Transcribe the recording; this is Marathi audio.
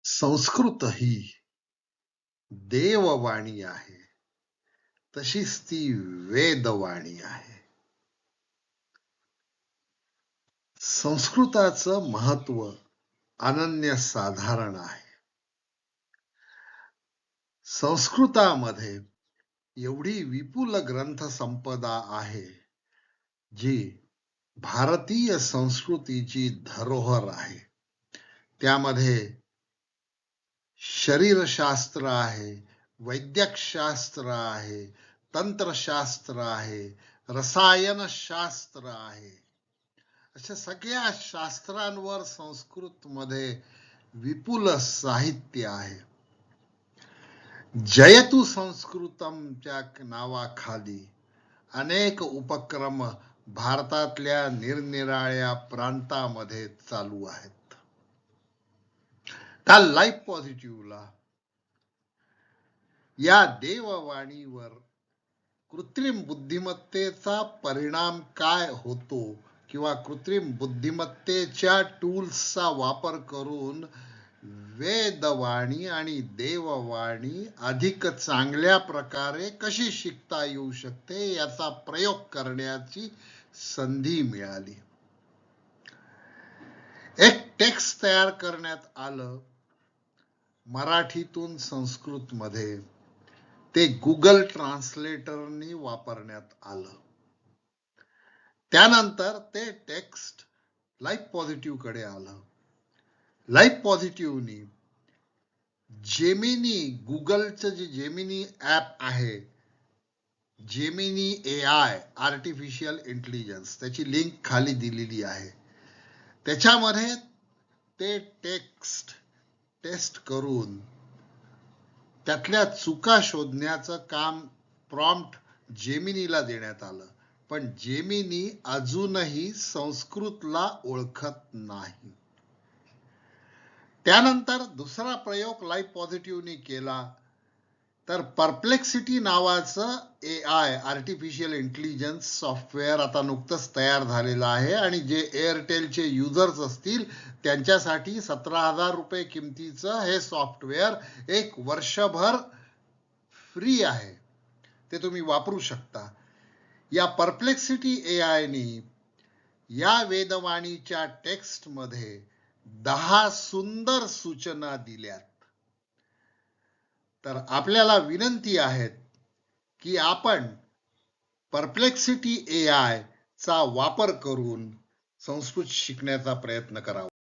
संस्कृत ही देववाणी आहे, तशीच ती वेदवाणी आहे. संस्कृताचं महत्व अनन्यसाधारण आहे. संस्कृतामध्ये एवढी विपुल ग्रंथसंपदा आहे, जी भारतीय संस्कृतीची धरोहर आहे. त्यामध्ये शरीरशास्त्र आहे, वैद्यकशास्त्र आहे, तंत्रशास्त्र आहे, रसायनशास्त्र आहे. अशा सगळ्या शास्त्रांवर संस्कृतमध्ये विपुल साहित्य आहे. जयतु संस्कृतमच्या नावाखाली अनेक उपक्रम भारतातल्या निरनिराळ्या प्रांतामध्ये चालू आहेत. काल लाईफ पॉझिटिव्हला या देववाणीवर कृत्रिम बुद्धिमत्तेचा परिणाम काय होतो किंवा कृत्रिम बुद्धिमत्तेच्या टूल्सचा वापर करून वेदवाणी आणि देववाणी अधिक चांगल्या प्रकारे कशी शिकता येऊ शकते याचा प्रयोग करण्याची संधी मिळाली. एक टेक्स्ट तयार करण्यात आलं मराठीतून संस्कृतमध्ये. ते गुगल ट्रान्सलेटरनी वापरण्यात आलं. त्यानंतर ते टेक्स्ट लाईफ पॉझिटिव्ह कडे आलं. लाईफ पॉझिटिव्हनी जेमिनी, गुगलचं जे जेमिनी ऍप आहे, जेमिनी AI आर्टिफिशियल इंटेलिजन्स, त्याची लिंक खाली दिलेली आहे. त्याच्यामध्ये ते टेक्स्ट टेस्ट करून त्यातल्या चुका शोधण्याचं काम प्रॉम्प्ट जेमिनीला देण्यात आलं. पण जेमिनी अजूनही संस्कृतला ओळखत नाही. त्यानंतर दुसरा प्रयोग लाईफ पॉझिटिव्हनी केला तर परप्लेक्सिटी नावाचं AI आर्टिफिशियल इंटेलिजन्स सॉफ्टवेअर आता नुकतंच तयार झालेलं आहे आणि जे एअरटेलचे युजर्स असतील त्यांच्यासाठी 17,000 रुपये किमतीचं हे सॉफ्टवेअर 1 वर्षभर फ्री आहे. ते तुम्ही वापरू शकता. या परप्लेक्सिटी AIनी या वेदवाणीच्या टेक्स्टमध्ये 10 सुंदर सूचना दिल्यात. तर आपल्याला विनंती आहे की आपण परप्लेक्सिटी AI चा वापर करून संस्कृत शिकण्याचा प्रयत्न करावा.